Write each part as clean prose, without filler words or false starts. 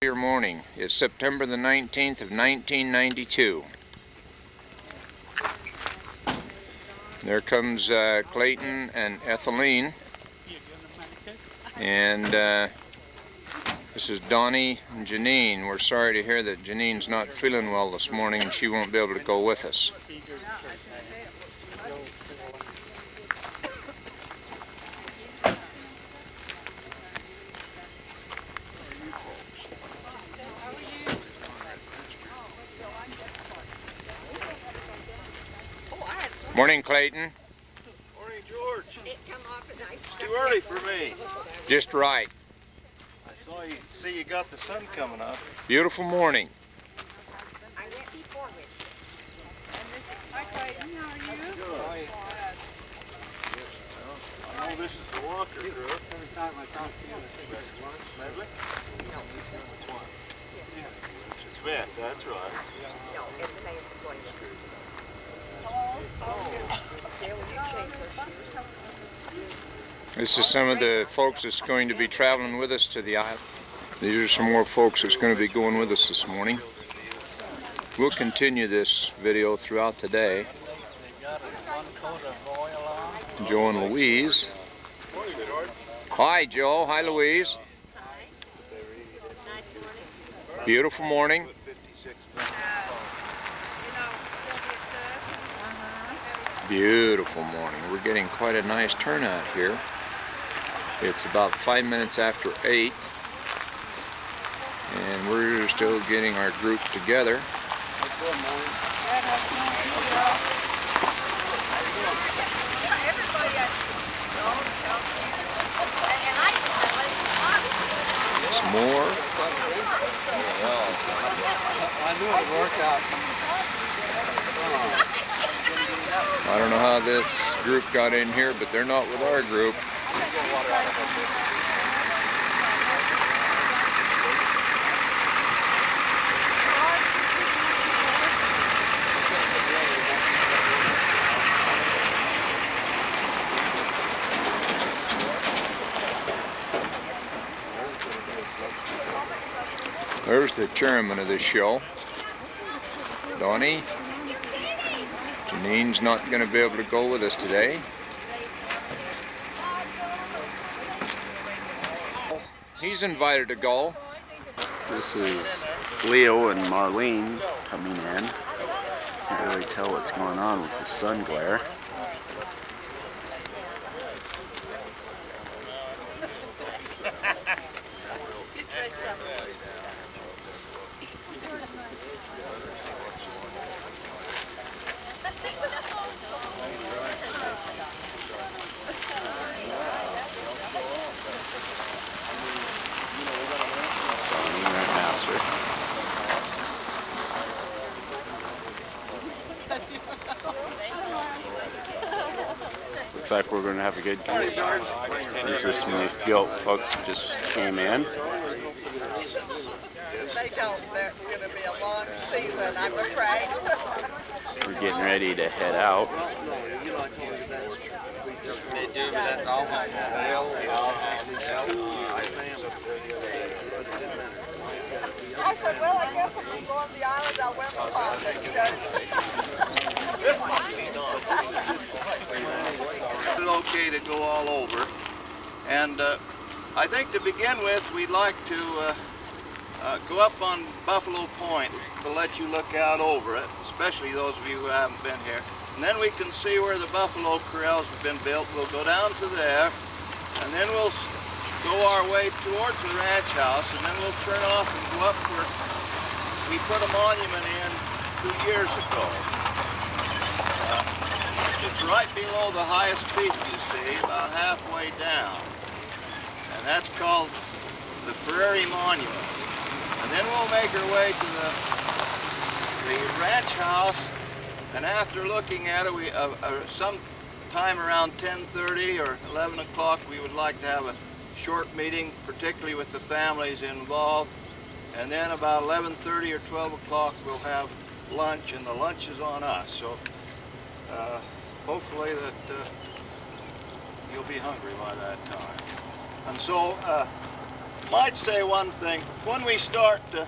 Your morning. It's September the 19th of 1992. There comes Clayton and Ethelene, and this is Donnie and Janine. We're sorry to hear that Janine's not feeling well this morning and she won't be able to go with us. Morning, Clayton. Morning, George. It come off a nice It's too early for me. Just right. I see you got the sun coming up. Beautiful morning. I went before with you. And this is Hi Clayton, how are you? Good. I know this is the Walker group. Every time I talk to you, I think that's one. Smedley? no, Which one? Smith, that's right. no, everybody is going with us. This is some of the folks that's going to be traveling with us to the island. These are some more folks that's going to be going with us this morning. We'll continue this video throughout the day. Joe and Louise. Hi, Joe. Hi, Louise. Beautiful morning. Beautiful morning. We're getting quite a nice turnout here. It's about 5 minutes after 8, and we're still getting our group together. Some more. I knew it would work out. I don't know how this group got in here, but they're not with our group. There's the chairman of this show, Donnie. Janine's not going to be able to go with us today. He's invited to go. This is Leo and Marlene coming in. Can't really tell what's going on with the sun glare. Looks like we're going to have a good time. These are some of the folks that just came in. They don't. There's going to be a long season, I'm afraid. We're getting ready to head out. I said, well, I guess if we go on the island, I'll wear my politics shirt. It's okay to go all over. And I think to begin with, we'd like to go up on Buffalo Point to let you look out over it, especially those of you who haven't been here. And then we can see where the buffalo corrals have been built. We'll go down to there, and then we'll go our way towards the ranch house, and then we'll turn off and go up where we put a monument in 2 years ago. It's right below the highest peak, you see, about halfway down. And that's called the Ferrari Monument. And then we'll make our way to the ranch house, and after looking at it, sometime around 10:30 or 11 o'clock, we would like to have a short meeting, particularly with the families involved. And then about 11:30 or 12 o'clock, we'll have lunch, and the lunch is on us. So hopefully that you'll be hungry by that time. And so might say one thing. When we start to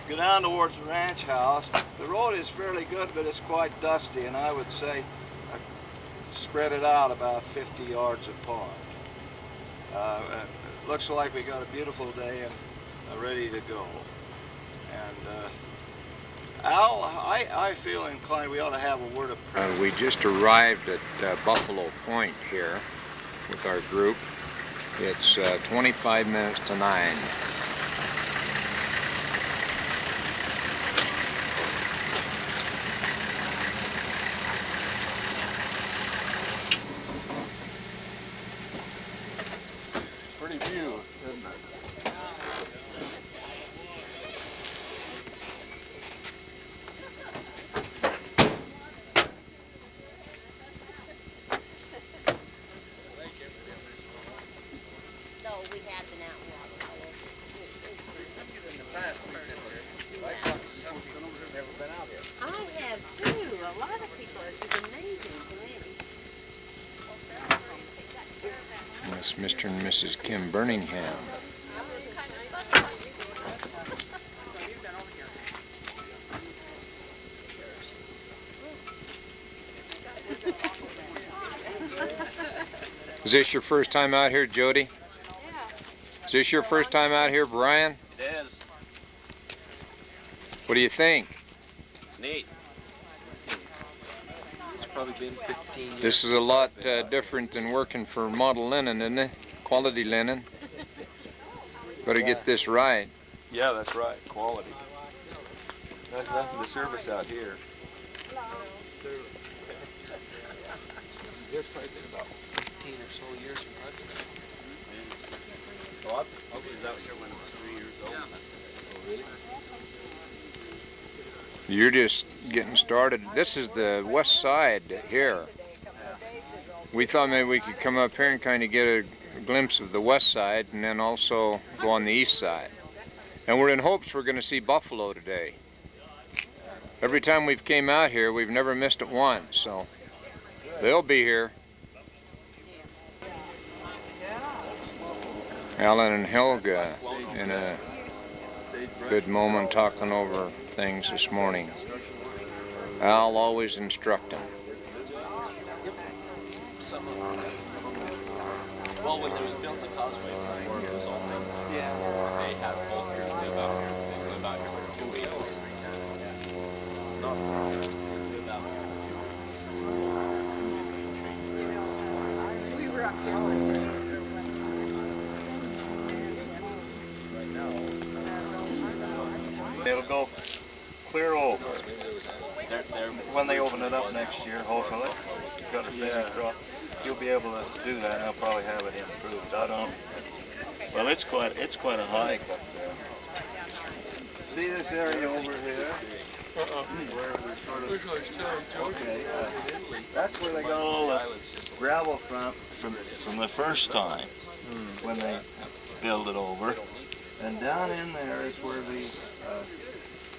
go down towards the ranch house, the road is fairly good, but it's quite dusty, and I would say spread it out about 50 yards apart. It looks like we got a beautiful day and ready to go. And Al, I feel inclined we ought to have a word of prayer. We just arrived at Buffalo Point here with our group. It's 25 minutes to 9. Pretty view, isn't it? We have been out in Waterloo. I have too. A lot of people. It's amazing to me. That's Mr. and Mrs. Kim Birmingham. Is this your first time out here, Jody? Is this your first time out here, Brian? It is. What do you think? It's neat. It's probably been 15 years. This is a lot different than working for model linen, isn't it? Quality linen. Better get this right. Yeah, that's right. Quality. There's nothing to service out here. There's probably been about 15 or so years since I've been out. Oh, I was out here when I was 3 years old. Oh, really? You're just getting started. This is the west side here. We thought maybe we could come up here and kind of get a glimpse of the west side and then also go on the east side. And we're in hopes we're going to see buffalo today. Every time we've came out here, we've never missed it once, so they'll be here. Alan and Helga in a good moment talking over things this morning. Al always instructing. Well, when it was built, the causeway before it was open, they had folk here live out here. They live out here for 2 weeks. Not live out here for 2 weeks. We were up there. It'll go clear over. When they open it up next year, hopefully, got a finish draw, you'll be able to do that. And I'll probably have it improved. I don't. Well, it's quite a hike up there. See this area over here? Where they're sort of. Okay, that's where they got all the gravel from the first time when they built it over. And down in there is where the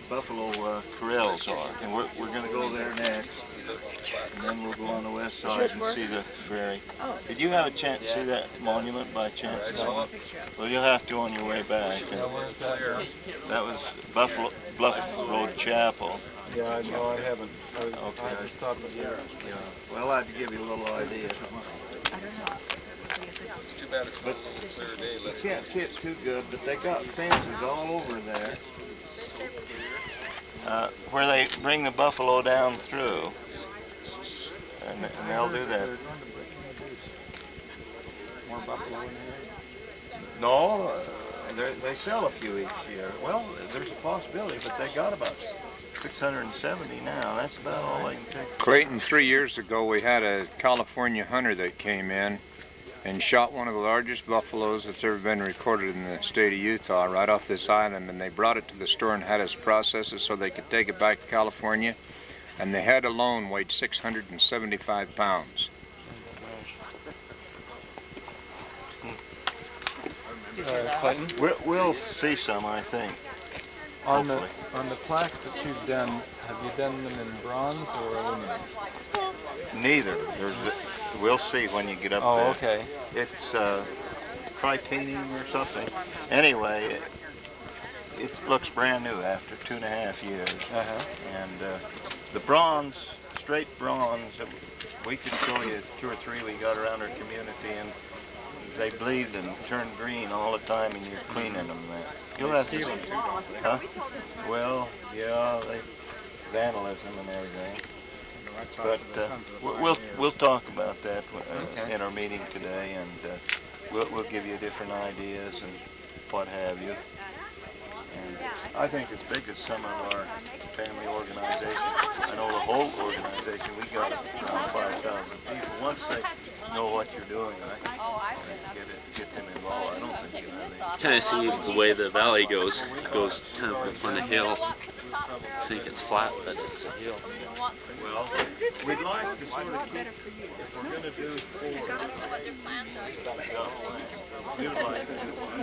buffalo corrals are, and we're going to go there next, and then we'll go on the west side and see the ferry. Did you have a chance to see that monument by chance? Well, you'll have to on your way back. That was Bluff Road Chapel. Yeah, no, I haven't. Okay. I stopped at there. Yeah. Well, I'd give you a little idea. It's too bad it's not a little clearer day. You can't see it too good, but they got fences all over there where they bring the buffalo down through, and they'll do that. More buffalo in here? No, they sell a few each year. Well, there's a possibility, but they got about 670 now. That's about all they can take. Clayton, 3 years ago we had a California hunter that came in and shot one of the largest buffaloes that's ever been recorded in the state of Utah right off this island, and they brought it to the store and had us process it so they could take it back to California, and the head alone weighed 675 pounds. Clayton? We'll see some, I think. On the plaques that you've done, have you done them in bronze or aluminum? Neither. We'll see when you get up there. Oh, okay. It's titanium or something. Anyway, it looks brand new after 2.5 years. And the bronze, straight bronze, we could show you 2 or 3 we got around our community, and they bleed and turn green all the time, and you're cleaning them. You'll have to, huh? Well, yeah, they vandalism and everything. But we'll talk about that in our meeting today, and we'll give you different ideas and what have you. And I think as big as some of our family organizations, I know the whole organization, we got around 5,000 people. Once they know what you're doing, I get them involved. I don't think Kind of see the way the valley goes. It goes kind of up on a hill. I think it's flat, but it's a hill. well, we'd like to sort of keep, if we're going to do 4, we would like to do one.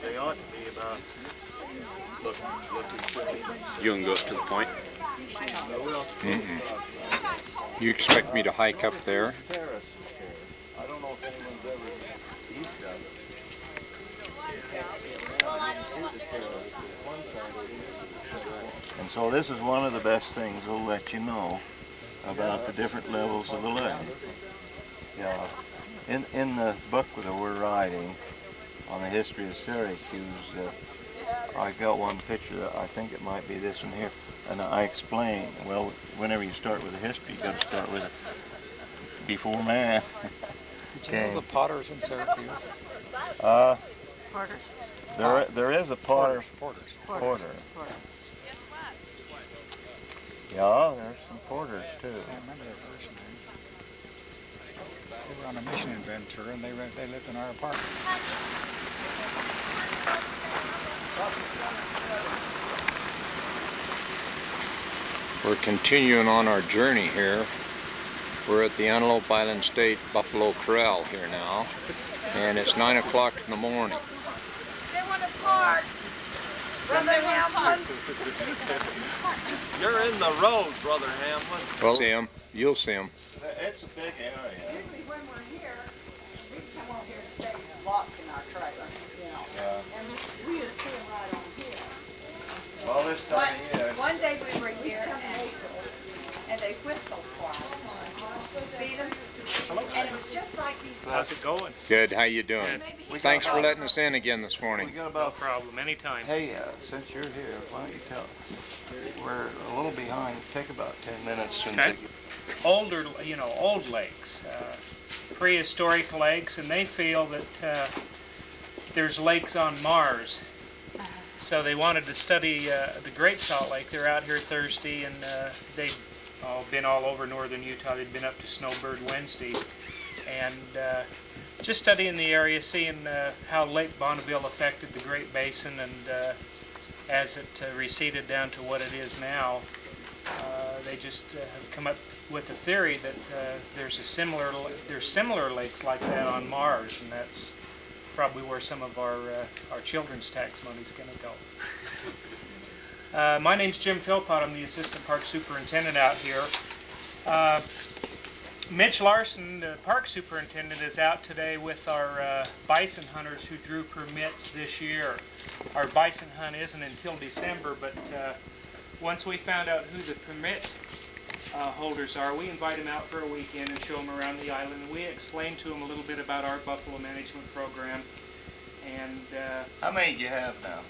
They ought to be about looking pretty. You can go up to the point. You expect me to hike up there? I don't know if anyone's ever east of it. And so this is one of the best things we'll let you know about the different levels of the lake. Yeah. In the book that we're writing on the history of Syracuse, I got one picture, I think it might be this one here, and I explain, well, whenever you start with a history, you got to start with it before man. Did you know the potters in Syracuse? Porters? There is a potter. Porter. Yeah, there's some porters too. I remember their first names. They were on a mission in Ventura, and they lived in our apartment. We're continuing on our journey here. We're at the Antelope Island State Buffalo Corral here now, and it's 9 o'clock in the morning. They want to park. Brother Hamlin. You're in the road, Brother Hamlin. Well, see him. You'll see him. It's a big area. Usually when we're here, we can come over here and stay lots in our trailer, you know. Yeah. And we would see them right on here. Well, this time of year. One day we were here and they whistled for us. Feed them. And it was just like these. How's it going? Good. How you doing? Thanks for letting us in again this We morning. got No about. problem, anytime. Hey, since you're here, why don't you tell? We're a little behind. Take about 10 minutes. And Okay. Older, old lakes, prehistoric lakes, and they feel that there's lakes on Mars. So they wanted to study the Great Salt Lake. They're out here Thursday, and they've been all over northern Utah. They'd been up to Snowbird Wednesday, and just studying the area, seeing how Lake Bonneville affected the Great Basin, and as it receded down to what it is now, they just have come up with a theory that there's similar lakes like that on Mars, and that's probably where some of our children's tax money is going to go. My name's Jim Philpott. I'm the Assistant Park Superintendent out here. Mitch Larson, the Park Superintendent, is out today with our bison hunters who drew permits this year. Our bison hunt isn't until December, but once we found out who the permit holders are, we invite them out for a weekend and show them around the island, and we explain to them a little bit about our buffalo management program. And how many do you have now?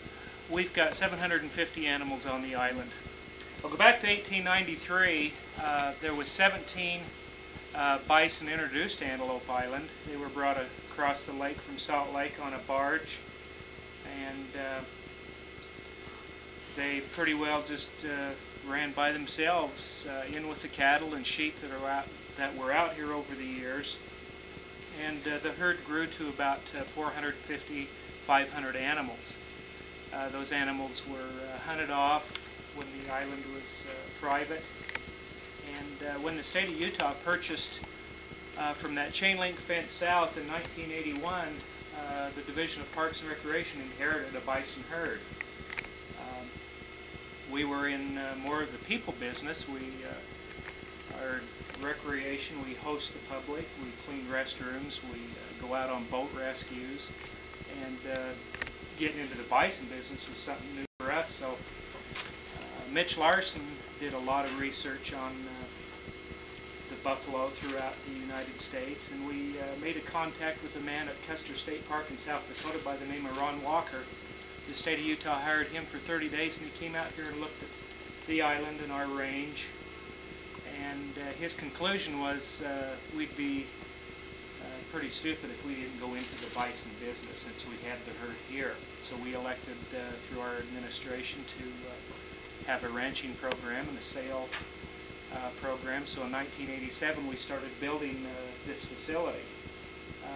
we've got 750 animals on the island. We'll go back to 1893. There was 17 bison introduced to Antelope Island. They were brought across the lake from Salt Lake on a barge, and they pretty well just ran by themselves in with the cattle and sheep that were out here over the years. And the herd grew to about 450, 500 animals. Those animals were hunted off when the island was private. And when the state of Utah purchased from that chain link fence south in 1981, the Division of Parks and Recreation inherited a bison herd. We were in more of the people business. Our recreation. We host the public, we clean restrooms, we go out on boat rescues, and getting into the bison business was something new for us. So Mitch Larson did a lot of research on the buffalo throughout the United States, and we made a contact with a man at Custer State Park in South Dakota by the name of Ron Walker. The state of Utah hired him for 30 days, and he came out here and looked at the island and our range. And his conclusion was we'd be pretty stupid if we didn't go into the bison business since we had the herd here. So we elected through our administration to have a ranching program and a sale program. So in 1987 we started building this facility.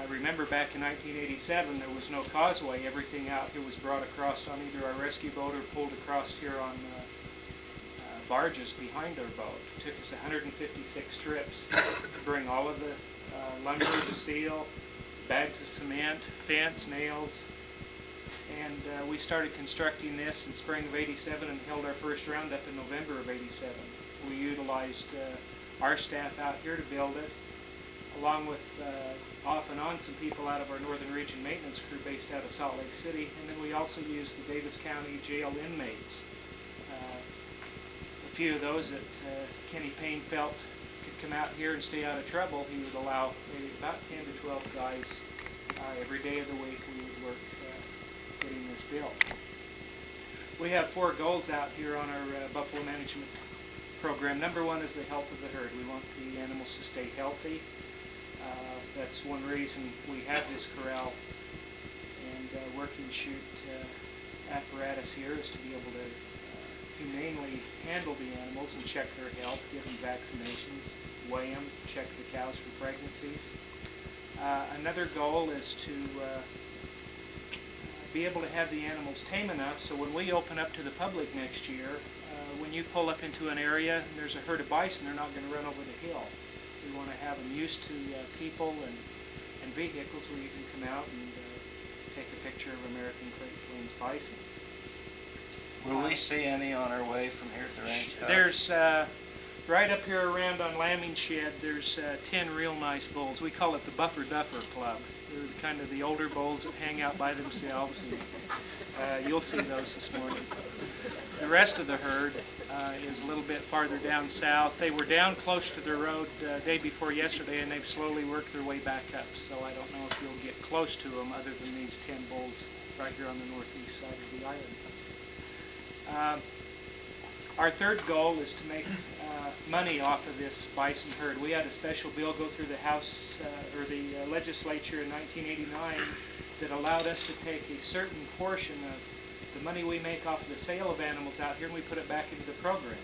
Remember back in 1987 there was no causeway. Everything out here was brought across on either our rescue boat or pulled across here on barges behind our boat. It took us 156 trips to bring all of the lumber, the steel, bags of cement, fence, nails, and we started constructing this in spring of '87 and held our first roundup in November of '87. We utilized our staff out here to build it, along with off and on some people out of our Northern Region maintenance crew based out of Salt Lake City, and then we also used the Davis County jail inmates. A few of those that Kenny Payne felt could come out here and stay out of trouble, he would allow maybe about 10 to 12 guys every day of the week. We would work getting this built. We have 4 goals out here on our buffalo management program. Number 1 is the health of the herd. We want the animals to stay healthy. That's one reason we have this corral and working chute apparatus here, is to be able to humanely handle the animals and check their health, give them vaccinations, weigh them, check the cows for pregnancies. Another goal is to be able to have the animals tame enough so when we open up to the public next year, when you pull up into an area and there's a herd of bison, they're not going to run over the hill. We want to have them used to people and vehicles where you can come out and take a picture of American Great Plains bison. Will we see any on our way from here to the ranch? There's, right up here around on Lambing Shed, there's 10 real nice bulls. We call it the Buffer Duffer Club. They're kind of the older bulls that hang out by themselves, and you'll see those this morning. The rest of the herd is a little bit farther down south. They were down close to the road day before yesterday, and they've slowly worked their way back up, so I don't know if you'll get close to them other than these 10 bulls right here on the northeast side of the island. Our third goal is to make money off of this bison herd. We had a special bill go through the House or the legislature in 1989 that allowed us to take a certain portion of the money we make off of the sale of animals out here and we put it back into the program.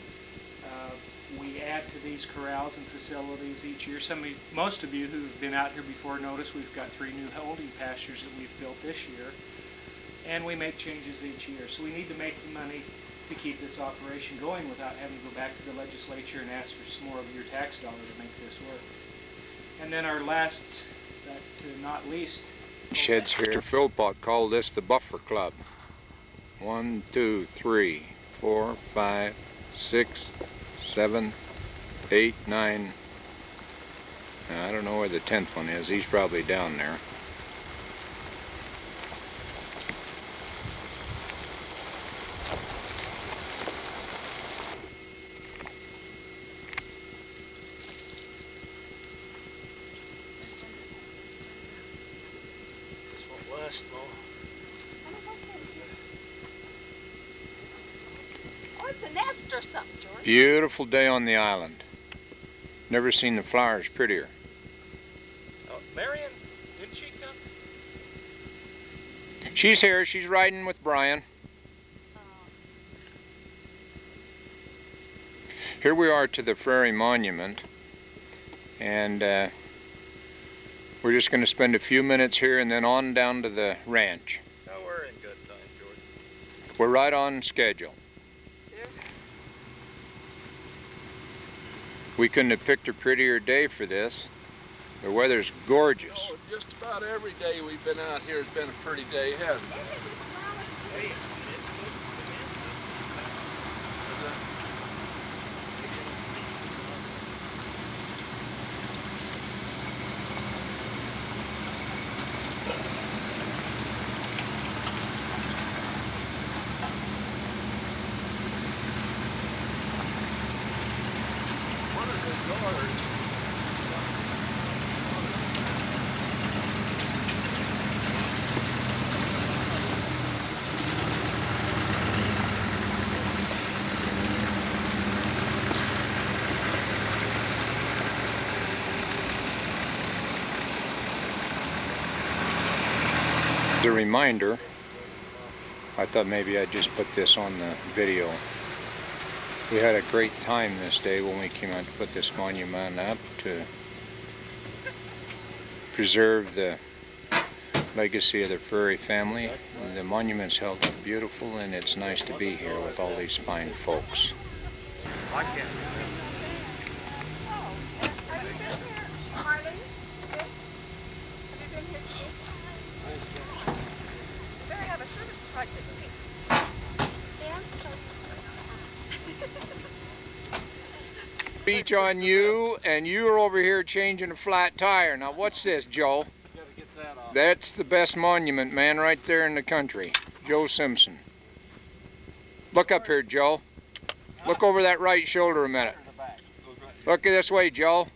We add to these corrals and facilities each year. Most of you who have been out here before notice we've got 3 new holding pastures that we've built this year. And we make changes each year. So we need to make the money to keep this operation going without having to go back to the legislature and ask for some more of your tax dollar to make this work. And then our last, but not least, Sheds here. Mr. Philpott called this the Buffer Club. 1, 2, 3, 4, 5, 6, 7, 8, 9. I don't know where the 10th one is. He's probably down there. Oh, it's a nest or something, George. Beautiful day on the island. Never seen the flowers prettier. Oh, Marion, didn't she come? She's here. She's riding with Brian. Here we are to the Prairie Monument, and we're just going to spend a few minutes here and then on down to the ranch. No, we're in good time, George. We're right on schedule. Yeah. We couldn't have picked a prettier day for this. The weather's gorgeous. Oh, just about every day we've been out here has been a pretty day, hasn't it? As a reminder, I thought maybe I'd just put this on the video. We had a great time this day when we came out to put this monument up to preserve the legacy of the Furry family. The monument's held up beautiful, and it's nice to be here with all these fine folks. I can't. Beach on you, and you're over here changing a flat tire. Now what's this, Joe? That's the best monument, man, right there in the country. Joe Simpson. Look up here, Joe. Look over that right shoulder a minute. Look this way, Joe.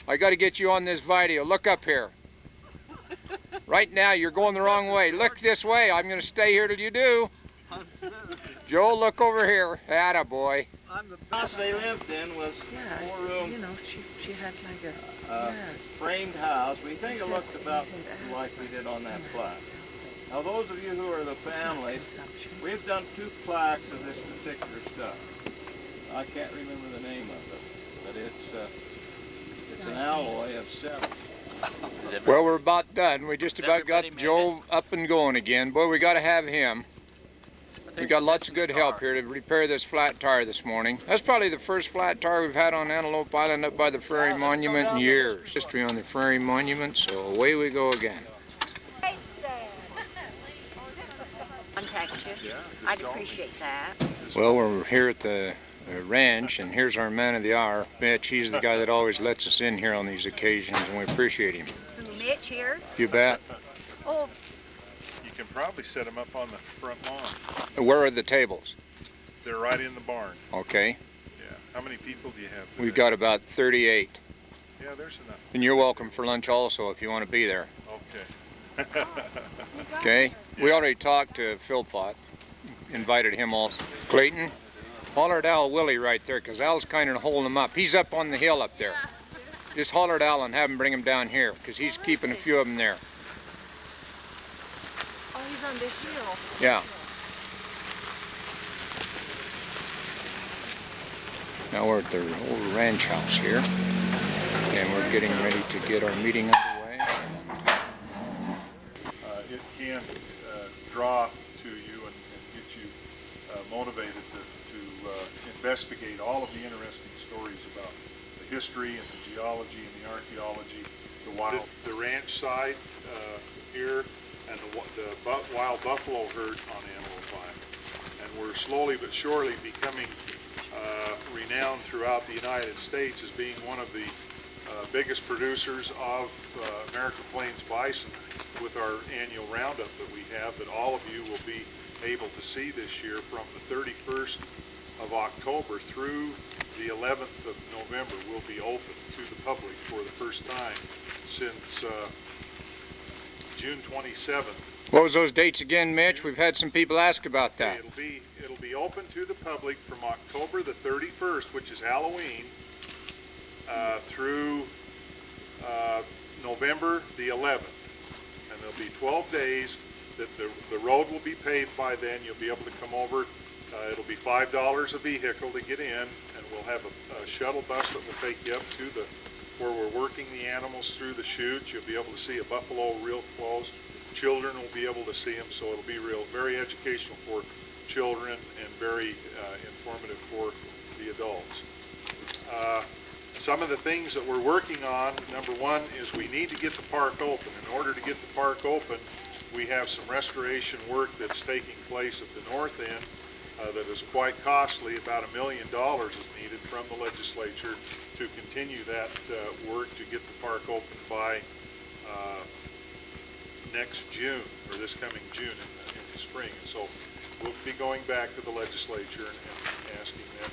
I got to get you on this video. Look up here. Right now, you're going the wrong way. Look this way. I'm going to stay here till you do. Joe, look over here. Attaboy. The house they lived in was four-room, You know, she had like a framed house. We think it looks about like we did on that plaque. Now, those of you who are the family, we've done 2 plaques of this particular stuff. I can't remember the name of it, but it's an alloy of 7. Well, we're about done. We just about got Joe up and going again. Boy, we got to have him. We got lots of good help here to repair this flat tire this morning. That's probably the first flat tire we've had on Antelope Island up by the Furry Monument in years. History on the Furry Monument, so away we go again. contact you. I'd appreciate that. Well, we're here at the ranch, and here's our man of the hour, Mitch. He's the guy that always lets us in here on these occasions, and we appreciate him. Mitch here? You bet. Oh. You can probably set them up on the front lawn. Where are the tables? They're right in the barn. Okay. Yeah. How many people do you have today? We've got about 38. Yeah, there's enough. And you're welcome for lunch also if you want to be there. Okay. Okay? We already talked to Philpott, invited him all. Clayton, holler at Al Willie right there, because Al's kind of holding him up. He's up on the hill up there. Just holler at Al and have him bring him down here, because he's keeping a few of them there. Oh, he's on the hill. Yeah. Now we're at the old ranch house here, and we're getting ready to get our meeting underway. It can draw to you and get you motivated to investigate all of the interesting stories about the history and the geology and the archaeology, the ranch site here, and the wild buffalo herd on Antelope Island. And we're slowly but surely becoming renowned throughout the United States as being one of the biggest producers of American Plains bison with our annual roundup that we have, that all of you will be able to see this year from the 31st of October through the 11th of November. Will be open to the public for the first time since June 27th. What was those dates again, Mitch? We've had some people ask about that. It'll be open to the public from October the 31st, which is Halloween, through November the 11th. And there'll be 12 days that the road will be paved by then. You'll be able to come over. It'll be $5 a vehicle to get in, and we'll have a shuttle bus that will take you up to where we're working the animals through the chutes. You'll be able to see a buffalo real close. Children will be able to see them, so it'll be very educational for children and very informative for the adults. Some of the things that we're working on, number one, is we need to get the park open. In order to get the park open, we have some restoration work that's taking place at the north end that is quite costly. About $1 million is needed from the legislature to continue that work to get the park open by next June, or this coming June in the spring. And so we'll be going back to the legislature and asking them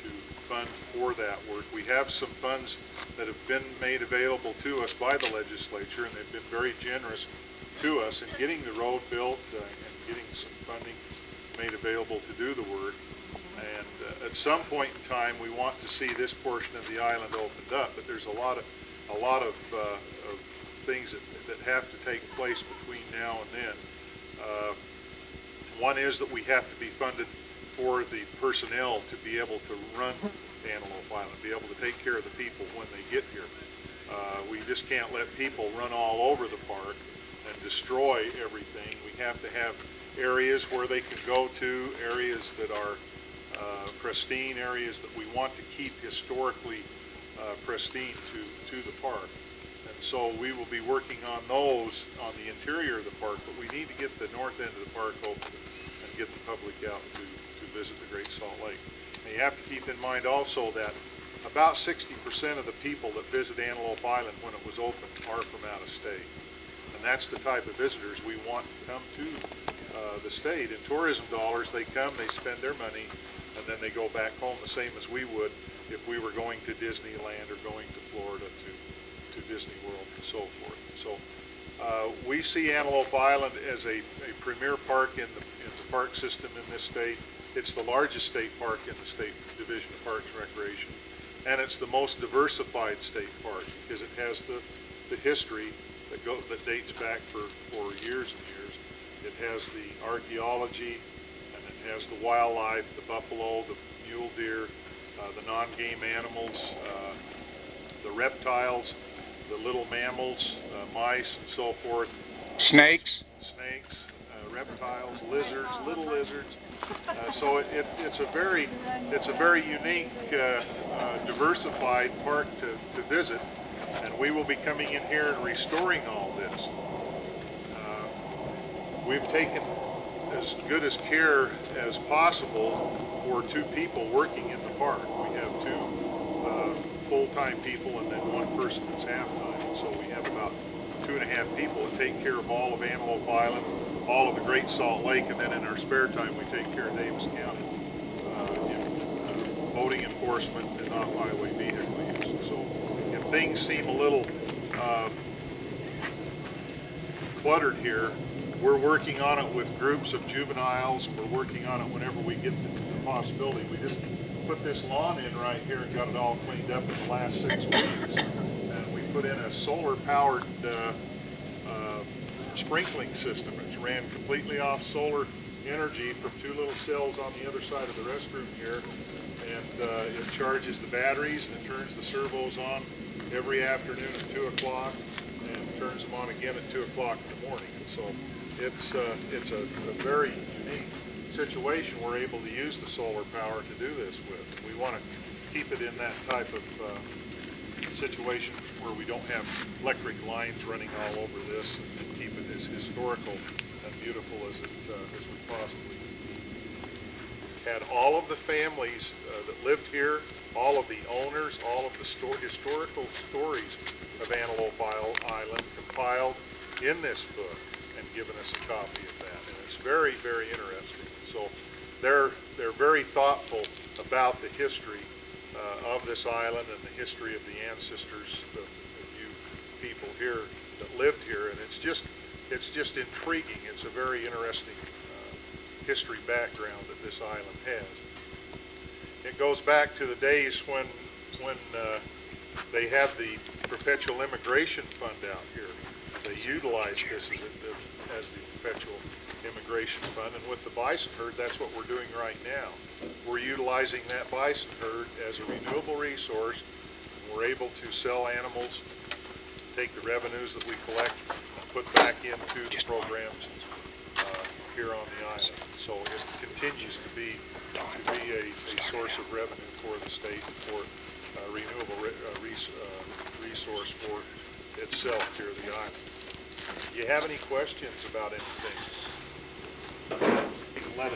to fund for that work. We have some funds that have been made available to us by the legislature, and they've been very generous to us in getting the road built and getting some funding made available to do the work. And at some point in time, we want to see this portion of the island opened up, but there's a lot of things that have to take place between now and then. One is that we have to be funded for the personnel to be able to run Antelope Island, be able to take care of the people when they get here. We just can't let people run all over the park and destroy everything. We have to have areas where they can go to, areas that are pristine, areas that we want to keep historically pristine to the park. And so we will be working on those on the interior of the park, but we need to get the north end of the park open and get the public out to visit the Great Salt Lake. And you have to keep in mind also that about 60% of the people that visit Antelope Island when it was open are from out of state. And that's the type of visitors we want to come to the state. In tourism dollars, they come, they spend their money, and then they go back home the same as we would if we were going to Disneyland or going to Florida to Disney World and so forth. So we see Antelope Island as a premier park in the park system in this state. It's the largest state park in the State Division of Parks and Recreation, and it's the most diversified state park because it has the history that dates back for years and years. It has the archaeology, and it has the wildlife, the buffalo, the mule deer, the non-game animals, the reptiles, the little mammals, mice and so forth. Snakes? Snakes, reptiles, lizards, little lizards. So it's a very unique, diversified park to visit, and we will be coming in here and restoring all this. We've taken as good as care as possible for 2 people working in the park. We have 2 full-time people and then 1 person that's half-time. So we have about 2.5 people that take care of all of Antelope Island, all of the Great Salt Lake, and then in our spare time we take care of Davis County in boating enforcement and off-highway vehicle use. So if things seem a little cluttered here, we're working on it with groups of juveniles. We're working on it whenever we get the possibility. We just put this lawn in right here and got it all cleaned up in the last 6 weeks. And we put in a solar-powered sprinkling system. It's ran completely off solar energy from 2 little cells on the other side of the restroom here. And it charges the batteries and it turns the servos on every afternoon at 2 o'clock and turns them on again at 2 o'clock in the morning. And so it's a very unique situation we're able to use the solar power to do this with. We want to keep it in that type of situation where we don't have electric lines running all over this, and keep it as historical and beautiful as we possibly can. Had all of the families that lived here, all of the owners, all of the historical stories of Antelope Island compiled in this book and given us a copy of that, and it's very, very interesting. So they're very thoughtful about the history of this island and the history of the ancestors of you people here that lived here, and it's just intriguing. It's a very interesting history background that this island has. It goes back to the days when they had the perpetual immigration fund out here. They utilized this as the perpetual immigration fund, and with the bison herd, that's what we're doing right now. We're utilizing that bison herd as a renewable resource. We're able to sell animals, take the revenues that we collect, and put back into the programs here on the island. So it continues to be a source of revenue for the state and for a renewable resource for itself here at the island. Do you have any questions about anything? Let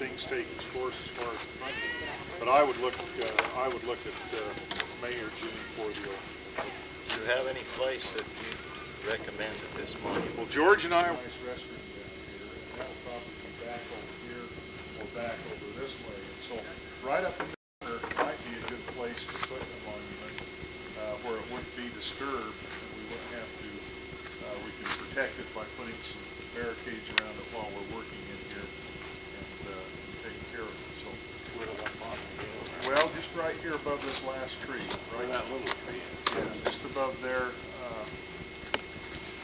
things take its course as far as the funding. But I would look at May or June for the opening. Do you have any place that you recommend at this point? Well, George and I nice restroom here, and that'll probably be back over here or back over this way. And so right up in there might be a disturbed, and we wouldn't have to, we can protect it by putting some barricades around it while we're working in here and taking care of it. So, well, just right here above this last tree, right that little tree. Yeah, just above there.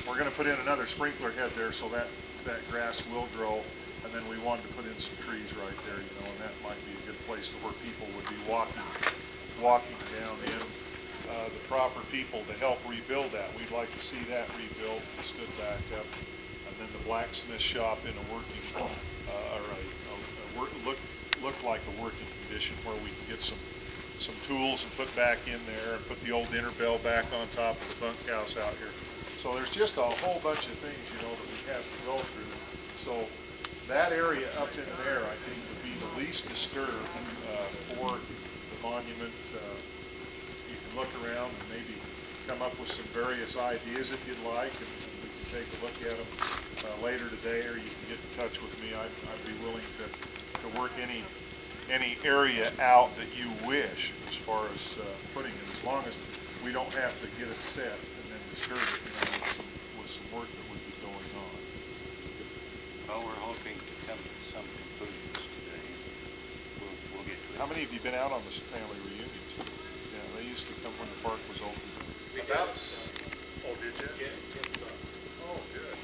We're going to put in another sprinkler head there so that grass will grow, and then we wanted to put in some trees right there, you know, and that might be a good place to where people would be walking down in. The proper people to help rebuild that. We'd like to see that rebuilt, stood back up, and then the blacksmith shop in a working, look like a working condition where we can get some tools and put back in there and put the old dinner bell back on top of the bunkhouse out here. So there's just a whole bunch of things, you know, that we have to go through. So that area up in there, I think, would be the least disturbed for the monument. You can look around and maybe come up with some various ideas if you'd like, and we can take a look at them later today, or you can get in touch with me. I'd be willing to work any area out that you wish as far as putting it, as long as we don't have to get it set and then disturb it, you know, with some work that would be going on. Well, we're hoping to come to some conclusions today. We'll get to it. How many of you been out on this family reunion? Yeah, they used to come when the park was open. Oh, did you? Oh, good.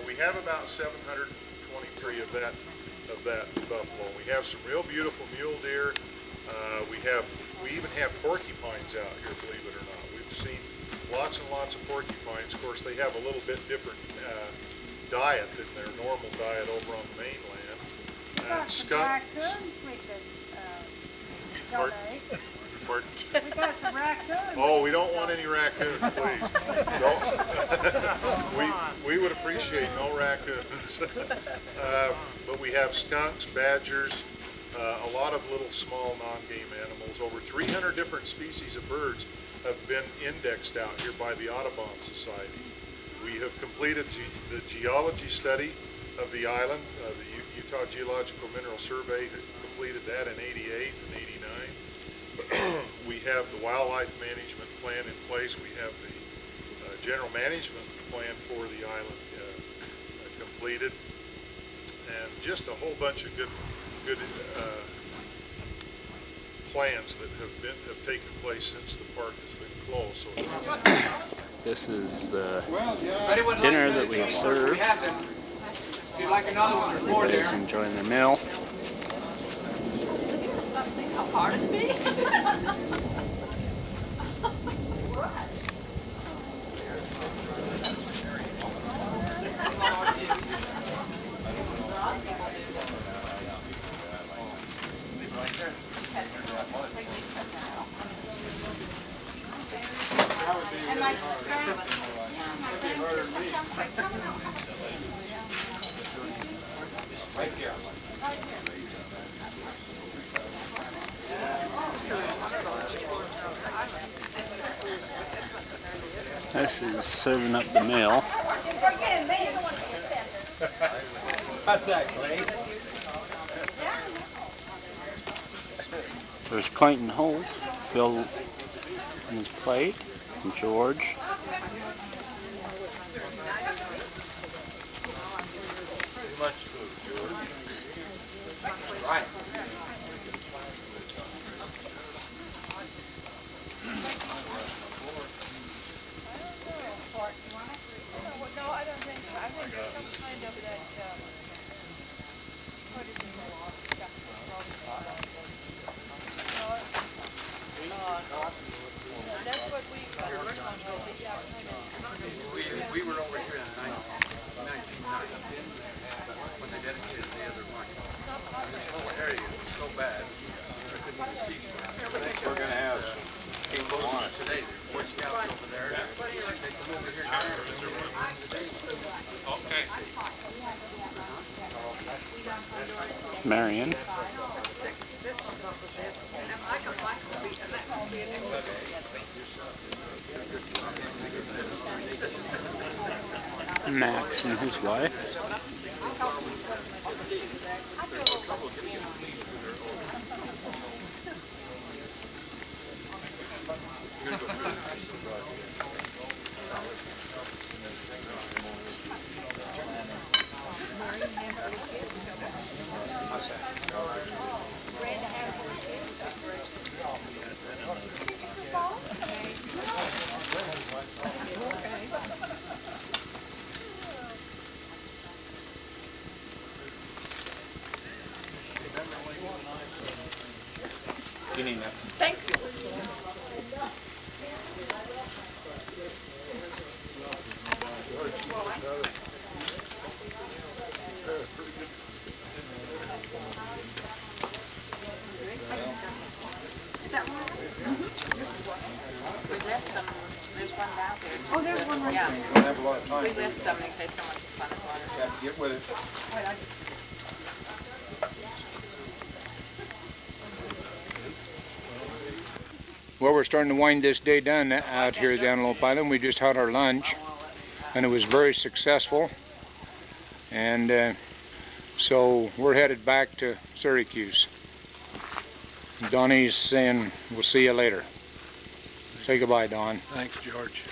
We have about 723 of that buffalo. We have some real beautiful mule deer. We even have porcupines out here, believe it or not. We've seen lots and lots of porcupines. Of course, they have a little bit different diet than their normal diet over on the mainland. Skunk. Pardon? We got some raccoons. Oh, we don't want any raccoons, please. We would appreciate no raccoons. But we have skunks, badgers, a lot of little small non-game animals. Over 300 different species of birds have been indexed out here by the Audubon Society. We have completed the geology study of the island. The Utah Geological Mineral Survey completed that in '88 and '89. We have the wildlife management plan in place. We have the general management plan for the island completed, and just a whole bunch of good plans that have taken place since the park has been closed. So this is the dinner that we served. Everybody's enjoying their meal. This is serving up the meal. What's that, Clay? There's Clayton Holt, Phil on his plate, and George. Too much food, George. Right. No, I don't think so. I think there's some kind of that, what is it? That's what we got. We were over here in 1990 when they dedicated the other monument. This whole area was so bad, I couldn't even see anymore. We're going to have some people on it. Today, there's Boy Scouts over there. They come over here now. Okay. Marion. Max and his wife. You need that. Thank you. Is that one? We left some, there's one down there. Oh, there's one right Yeah. there. Don't have a lot of time. We left some in case someone just wanted water. Have to get with it. Wait, I just... Well, we're starting to wind this day down out here at the Antelope Island. We just had our lunch, and it was very successful. And so we're headed back to Syracuse. Donnie's saying we'll see you later. Say goodbye, Don. Thanks, George.